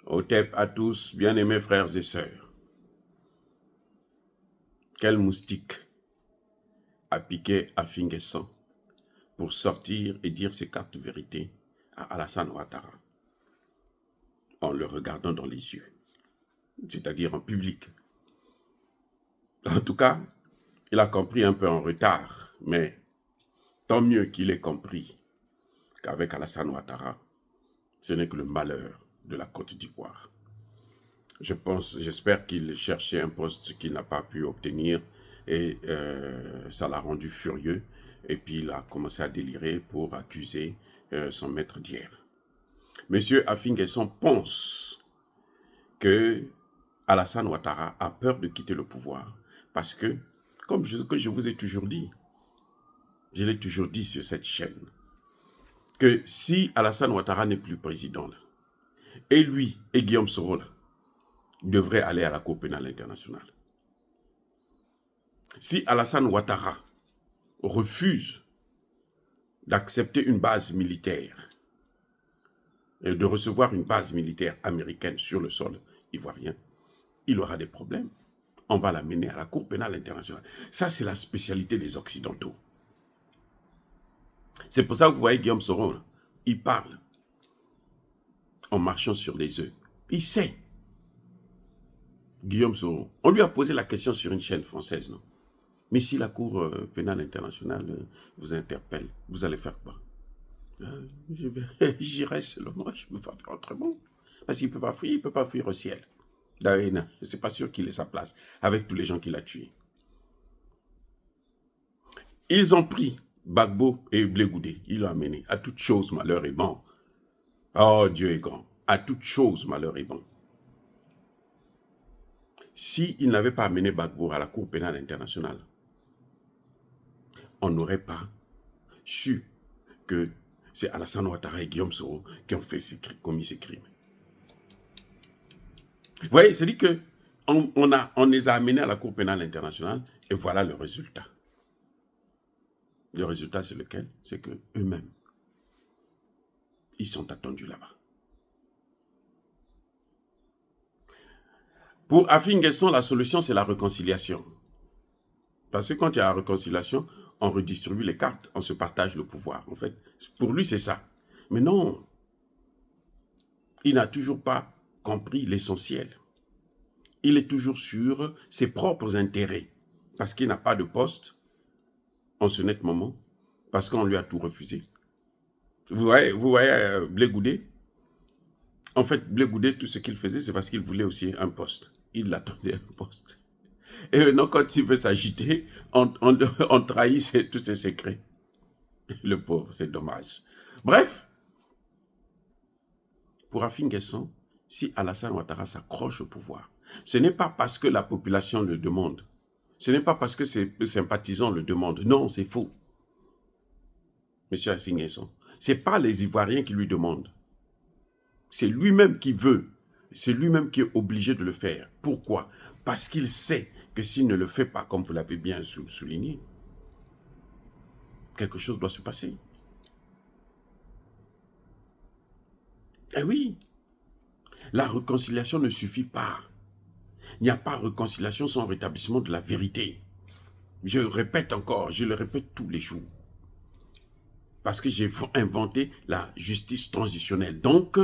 Otep à tous, bien-aimés frères et sœurs. Quel moustique a piqué Afin N'Guessan pour sortir et dire ces quatre vérités à Alassane Ouattara en le regardant dans les yeux, c'est-à-dire en public. En tout cas, il a compris un peu en retard, mais tant mieux qu'il ait compris qu'avec Alassane Ouattara, ce n'est que le malheur de la Côte d'Ivoire. J'espère qu'il cherchait un poste qu'il n'a pas pu obtenir et ça l'a rendu furieux. Et puis il a commencé à délirer pour accuser son maître d'hier. Monsieur Afin N'Guessan pense que Alassane Ouattara a peur de quitter le pouvoir parce que, comme je vous ai toujours dit, je l'ai toujours dit sur cette chaîne, que si Alassane Ouattara n'est plus président, là, et lui et Guillaume Soro devraient aller à la Cour pénale internationale. Si Alassane Ouattara refuse d'accepter une base militaire et de recevoir une base militaire américaine sur le sol ivoirien, il aura des problèmes. On va l'amener à la Cour pénale internationale. Ça, c'est la spécialité des Occidentaux. C'est pour ça que vous voyez Guillaume Soro, il parle en marchant sur les œufs. Il sait. Guillaume Soro, on lui a posé la question sur une chaîne française, non? Mais si la Cour pénale internationale vous interpelle, vous allez faire quoi? J'irai selon moi, je ne peux pas faire autrement. Parce qu'il ne peut pas fuir au ciel. C'est pas sûr qu'il ait sa place avec tous les gens qu'il a tués. Ils ont pris Gbagbo et Blé Goudé. Ils l'ont amené. À toute chose, malheur est bon. Oh, Dieu est grand. À toute chose, malheur est bon. S'ils n'avaient pas amené Gbagbo à la Cour pénale internationale, on n'aurait pas su que c'est Alassane Ouattara et Guillaume Soro qui ont commis ces crimes. Vous voyez, c'est-à-dire qu'on les a amenés à la Cour pénale internationale et voilà le résultat. Le résultat, c'est lequel? C'est qu'eux-mêmes, ils sont attendus là-bas. Pour Afin N'Guessan, la solution, c'est la réconciliation. Parce que quand il y a la réconciliation, on redistribue les cartes, on se partage le pouvoir. En fait, pour lui, c'est ça. Mais non, il n'a toujours pas compris l'essentiel. Il est toujours sur ses propres intérêts. Parce qu'il n'a pas de poste en ce net moment. Parce qu'on lui a tout refusé. Vous voyez Blé Goudé? En fait, Blé Goudé, tout ce qu'il faisait, c'est parce qu'il voulait aussi un poste. Il attendait un poste. Et maintenant, quand il veut s'agiter, on trahit tous ses secrets. Le pauvre, c'est dommage. Bref, pour Afin N'Guessan, si Alassane Ouattara s'accroche au pouvoir, ce n'est pas parce que la population le demande. Ce n'est pas parce que ses sympathisants le demandent. Non, c'est faux. Monsieur Afin N'Guessan, ce n'est pas les Ivoiriens qui lui demandent. C'est lui-même qui veut. C'est lui-même qui est obligé de le faire. Pourquoi? Parce qu'il sait que s'il ne le fait pas, comme vous l'avez bien souligné, quelque chose doit se passer. Eh oui, la réconciliation ne suffit pas. Il n'y a pas de réconciliation sans rétablissement de la vérité. Je le répète encore, je le répète tous les jours. Parce que j'ai inventé la justice transitionnelle. Donc,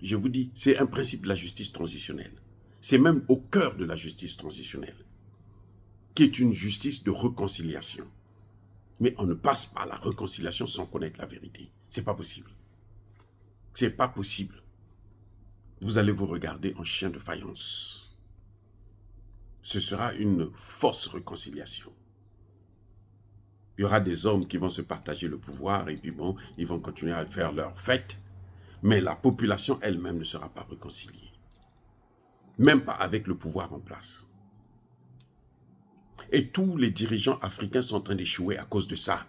je vous dis, c'est un principe de la justice transitionnelle. C'est même au cœur de la justice transitionnelle, qui est une justice de réconciliation. Mais on ne passe pas à la réconciliation sans connaître la vérité. C'est pas possible. C'est pas possible. Vous allez vous regarder en chien de faïence. Ce sera une fausse réconciliation. Il y aura des hommes qui vont se partager le pouvoir et puis bon, ils vont continuer à faire leur fête. Mais la population elle-même ne sera pas réconciliée. Même pas avec le pouvoir en place. Et tous les dirigeants africains sont en train d'échouer à cause de ça.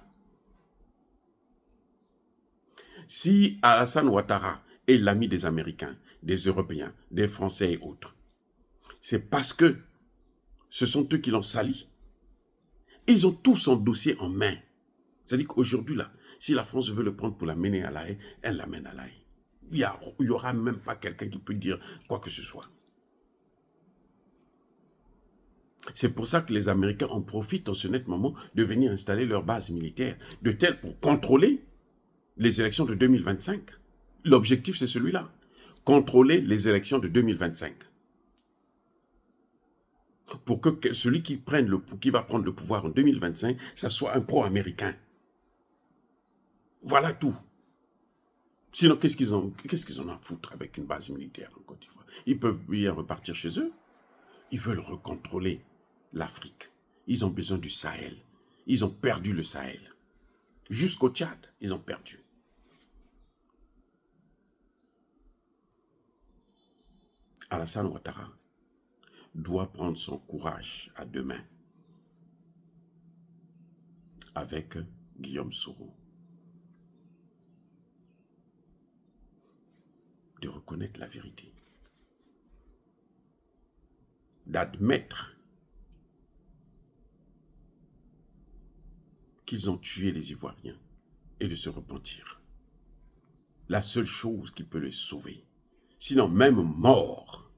Si Alassane Ouattara est l'ami des Américains, des Européens, des Français et autres, c'est parce que ce sont eux qui l'ont sali. Ils ont tout son dossier en main. C'est-à-dire qu'aujourd'hui, là, si la France veut le prendre pour l'amener à La Haye, elle l'amène à La Haye. Il y aura même pas quelqu'un qui peut dire quoi que ce soit. C'est pour ça que les Américains en profitent en ce net moment de venir installer leur base militaire, de telle pour contrôler les élections de 2025. L'objectif, c'est celui-là. Contrôler les élections de 2025. Pour que celui qui va prendre le pouvoir en 2025, ça soit un pro-américain. Voilà tout. Sinon, qu'est-ce qu'ils ont à foutre avec une base militaire en Côte d'Ivoire? Ils peuvent bien repartir chez eux. Ils veulent recontrôler l'Afrique. Ils ont besoin du Sahel. Ils ont perdu le Sahel. Jusqu'au Tchad, ils ont perdu. Alassane Ouattara doit prendre son courage à deux mains avec Guillaume Soro. De reconnaître la vérité. D'admettre qu'ils ont tué les Ivoiriens et de se repentir. La seule chose qui peut les sauver. Sinon, même mort,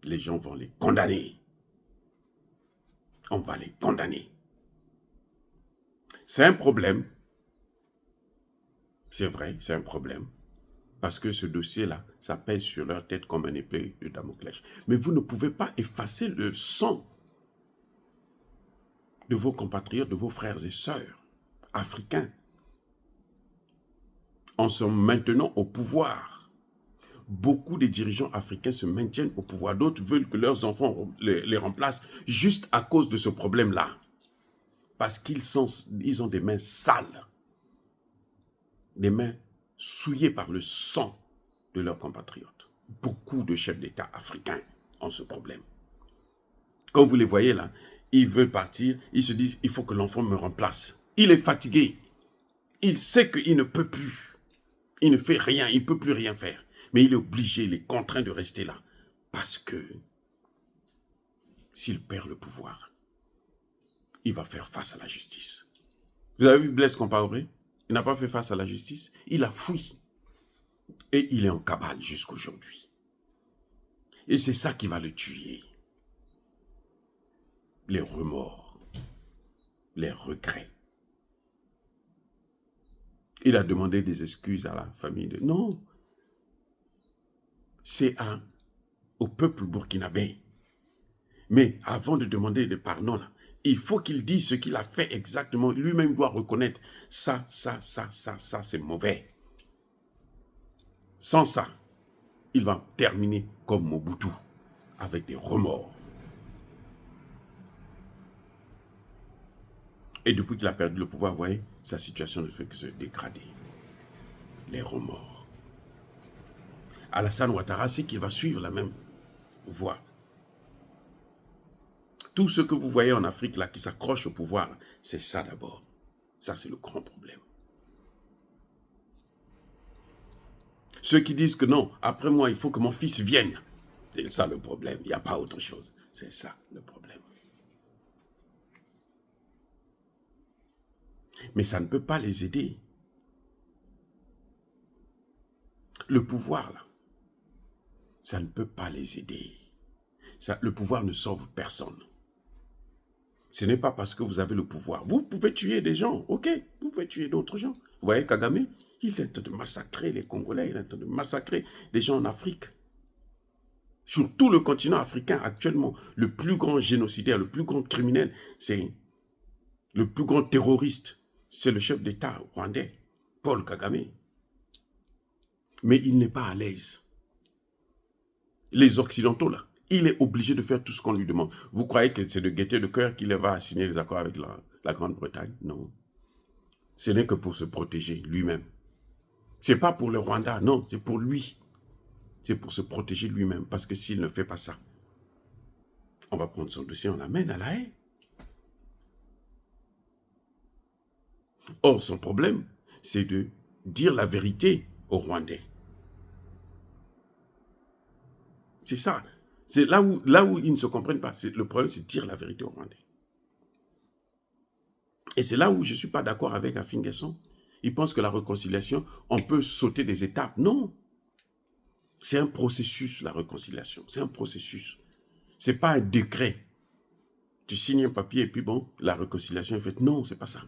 les gens vont les condamner. On va les condamner. C'est un problème. C'est vrai, c'est un problème. Parce que ce dossier-là, ça pèse sur leur tête comme un épée de Damoclès. Mais vous ne pouvez pas effacer le sang de vos compatriotes, de vos frères et sœurs africains. En se maintenant au pouvoir. Beaucoup de dirigeants africains se maintiennent au pouvoir. D'autres veulent que leurs enfants les remplacent juste à cause de ce problème-là. Parce qu'ils ont des mains sales. Des mains souillées par le sang de leurs compatriotes. Beaucoup de chefs d'État africains ont ce problème. Quand vous les voyez là, ils veulent partir, ils se disent, il faut que l'enfant me remplace. Il est fatigué. Il sait qu'il ne peut plus. Il ne fait rien, il ne peut plus rien faire. Mais il est obligé, il est contraint de rester là. Parce que s'il perd le pouvoir, il va faire face à la justice. Vous avez vu Blaise Compaoré? Il n'a pas fait face à la justice. Il a fui. Et il est en cabale jusqu'aujourd'hui. Et c'est ça qui va le tuer. Les remords. Les regrets. Il a demandé des excuses à la famille de... Non. C'est au peuple burkinabé. Mais avant de demander des pardons, là, il faut qu'il dise ce qu'il a fait exactement. Lui-même doit reconnaître ça, c'est mauvais. Sans ça, il va terminer comme Mobutu, avec des remords. Et depuis qu'il a perdu le pouvoir, vous voyez, sa situation ne fait que se dégrader. Les remords. Alassane Ouattara sait qu'il va suivre la même voie. Tout ce que vous voyez en Afrique là qui s'accroche au pouvoir, c'est ça d'abord. Ça, c'est le grand problème. Ceux qui disent que non, après moi, il faut que mon fils vienne. C'est ça le problème. Il n'y a pas autre chose. C'est ça le problème. Mais ça ne peut pas les aider. Le pouvoir, là, ça ne peut pas les aider. Le pouvoir ne sauve personne. Ce n'est pas parce que vous avez le pouvoir. Vous pouvez tuer des gens, ok. Vous pouvez tuer d'autres gens. Vous voyez Kagame, il est en train de massacrer les Congolais, il est en train de massacrer des gens en Afrique. Sur tout le continent africain, actuellement, le plus grand génocidaire, le plus grand criminel, c'est le plus grand terroriste, c'est le chef d'État rwandais, Paul Kagame. Mais il n'est pas à l'aise. Les Occidentaux, là, il est obligé de faire tout ce qu'on lui demande. Vous croyez que c'est de gaieté de cœur qu'il va signer les accords avec la Grande-Bretagne? Non. Ce n'est que pour se protéger lui-même. Ce n'est pas pour le Rwanda, non, c'est pour lui. C'est pour se protéger lui-même. Parce que s'il ne fait pas ça, on va prendre son dossier, on l'amène à la haie. Or, son problème, c'est de dire la vérité aux Rwandais. C'est ça. C'est là où ils ne se comprennent pas. Le problème, c'est de dire la vérité aux Rwandais. Et c'est là où je ne suis pas d'accord avec Afin Guesson, Ils pensent que la réconciliation, on peut sauter des étapes. Non. C'est un processus, la réconciliation. C'est un processus. Ce n'est pas un décret. Tu signes un papier et puis bon, la réconciliation est faite. Non, c'est pas ça.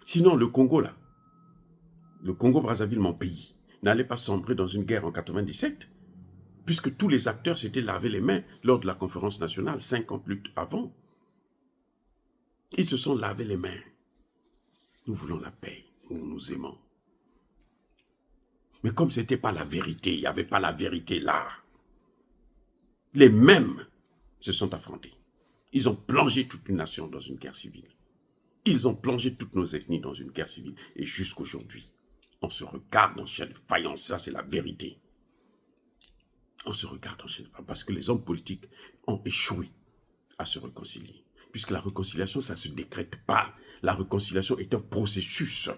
Sinon, le Congo, là, le Congo-Brazzaville, mon pays, n'allait pas sombrer dans une guerre en 97, puisque tous les acteurs s'étaient lavé les mains lors de la conférence nationale, 5 ans plus avant. Ils se sont lavé les mains. Nous voulons la paix, nous nous aimons. Mais comme ce n'était pas la vérité, il n'y avait pas la vérité là, les mêmes se sont affrontés. Ils ont plongé toute une nation dans une guerre civile. Ils ont plongé toutes nos ethnies dans une guerre civile. Et jusqu'aujourd'hui, on se regarde en chair de faïence. Ça, c'est la vérité. On se regarde en chair de faïence parce que les hommes politiques ont échoué à se réconcilier. Puisque la réconciliation, ça ne se décrète pas. La réconciliation est un processus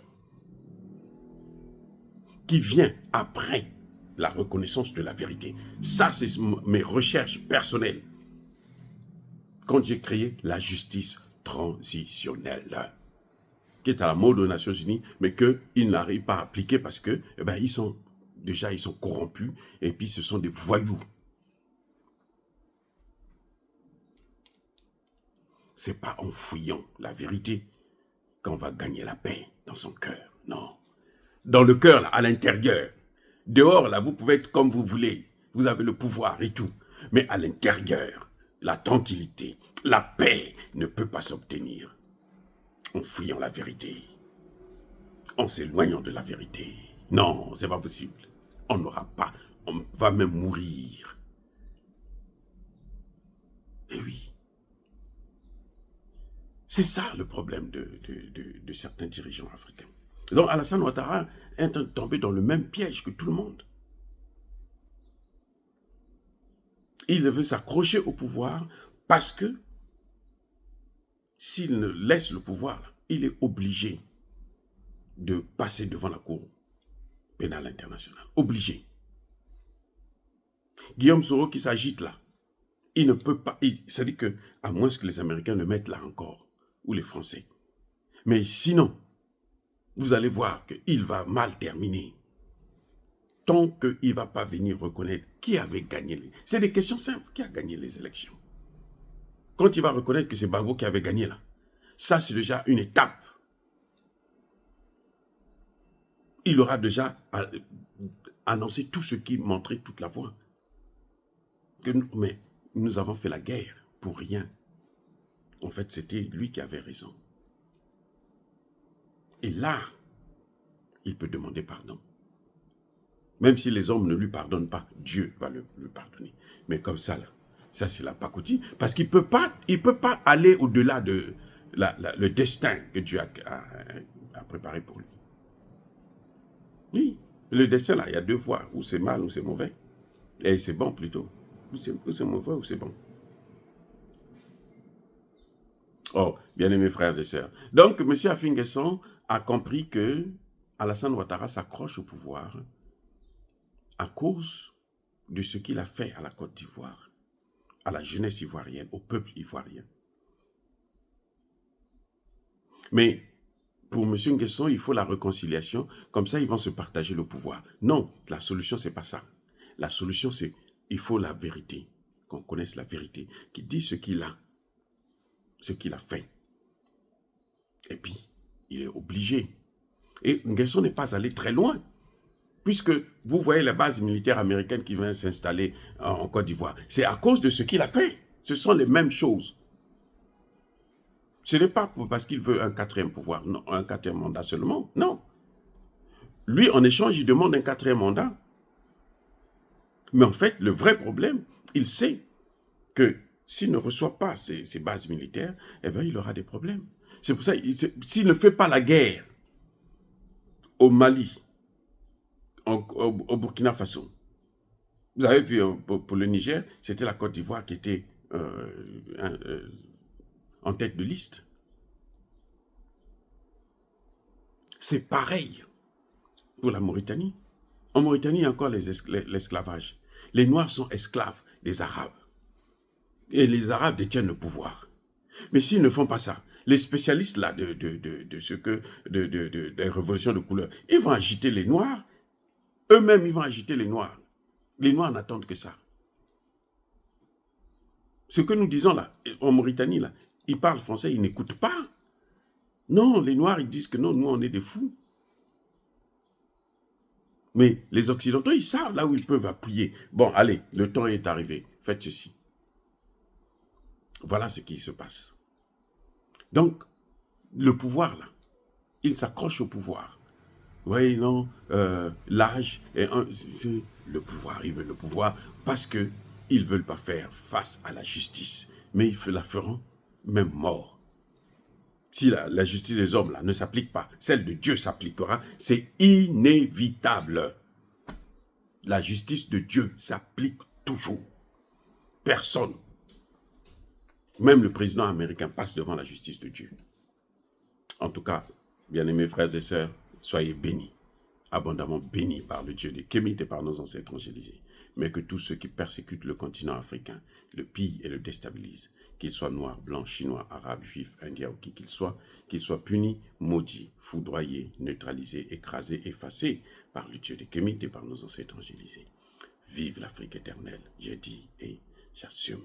qui vient après la reconnaissance de la vérité. Ça, c'est mes recherches personnelles. Quand j'ai créé la justice transitionnelle, qui est à la mode aux Nations Unies, mais qu'ils n'arrivent pas à appliquer parce que ils sont corrompus et puis ce sont des voyous. Ce n'est pas en fouillant la vérité qu'on va gagner la paix dans son cœur, non. Dans le cœur, là, à l'intérieur. Dehors, là, vous pouvez être comme vous voulez. Vous avez le pouvoir et tout. Mais à l'intérieur, la tranquillité, la paix ne peut pas s'obtenir en fouillant la vérité, en s'éloignant de la vérité. Non, c'est pas possible. On n'aura pas, on va même mourir. Et oui. C'est ça le problème de certains dirigeants africains. Donc Alassane Ouattara est tombé dans le même piège que tout le monde. Il veut s'accrocher au pouvoir parce que s'il ne laisse le pouvoir, il est obligé de passer devant la Cour pénale internationale. Obligé. Guillaume Soro qui s'agite là, il ne peut pas, ça dit que, à moins que les Américains le mettent là encore, ou les Français. Mais sinon, vous allez voir qu'il va mal terminer. Tant qu'il ne va pas venir reconnaître qui avait gagné. C'est des questions simples. Qui a gagné les élections? Quand il va reconnaître que c'est Gbagbo qui avait gagné là, ça c'est déjà une étape. Il aura déjà annoncé tout ce qui montrait toute la voie. Mais nous avons fait la guerre pour rien. En fait, c'était lui qui avait raison. Et là, il peut demander pardon. Même si les hommes ne lui pardonnent pas, Dieu va lui pardonner. Mais comme ça, là, ça c'est la pacotille. Parce qu'il ne peut pas aller au-delà de le destin que Dieu a préparé pour lui. Oui, le destin là, il y a deux voies. Ou c'est mal ou c'est mauvais. Et c'est bon plutôt. Ou c'est mauvais ou c'est bon. Oh, bien-aimés frères et sœurs. Donc, M. Affi N'Guessan a compris que Alassane Ouattara s'accroche au pouvoir à cause de ce qu'il a fait à la Côte d'Ivoire, à la jeunesse ivoirienne, au peuple ivoirien. Mais pour M. N'Guessan, il faut la réconciliation, comme ça ils vont se partager le pouvoir. Non, la solution c'est pas ça. La solution c'est, il faut la vérité, qu'on connaisse la vérité, qui dit ce qu'il a fait. Et puis, il est obligé. Et N'Guessan n'est pas allé très loin. Puisque vous voyez les bases militaires américaines qui viennent s'installer en Côte d'Ivoire. C'est à cause de ce qu'il a fait. Ce sont les mêmes choses. Ce n'est pas parce qu'il veut un quatrième pouvoir, non, un quatrième mandat seulement. Non. Lui, en échange, il demande un quatrième mandat. Mais en fait, le vrai problème, il sait que s'il ne reçoit pas ces bases militaires, eh bien, il aura des problèmes. C'est pour ça, s'il ne fait pas la guerre au Mali, au Burkina Faso, vous avez vu pour le Niger, c'était la Côte d'Ivoire qui était en tête de liste. C'est pareil pour la Mauritanie. En Mauritanie, il y a encore l'esclavage. Les Noirs sont esclaves des Arabes. Et les Arabes détiennent le pouvoir. Mais s'ils ne font pas ça, Les spécialistes là des révolutions de couleur, ils vont agiter les noirs. Eux-mêmes, ils vont agiter les noirs. Les noirs n'attendent que ça. Ce que nous disons là, en Mauritanie, là, ils parlent français, ils n'écoutent pas. Non, les noirs, ils disent que non, nous, on est des fous. Mais les Occidentaux, ils savent là où ils peuvent appuyer. Bon, allez, le temps est arrivé. Faites ceci. Voilà ce qui se passe. Donc, le pouvoir, là, il s'accroche au pouvoir. Oui, non, l'âge est le pouvoir, ils veulent le pouvoir parce qu'ils ne veulent pas faire face à la justice. Mais ils la feront même mort. Si la justice des hommes là, ne s'applique pas, celle de Dieu s'appliquera, c'est inévitable. La justice de Dieu s'applique toujours. Personne, même le président américain, passe devant la justice de Dieu. En tout cas, bien-aimés frères et sœurs, soyez bénis, abondamment bénis par le Dieu des Kémites et par nos ancêtres angélisés. Mais que tous ceux qui persécutent le continent africain, le pillent et le déstabilisent, qu'ils soient noirs, blancs, chinois, arabes, juifs, indiens ou qui qu'ils soient punis, maudits, foudroyés, neutralisés, écrasés, effacés par le Dieu des Kémites et par nos ancêtres angélisés. Vive l'Afrique éternelle, j'ai dit et j'assume.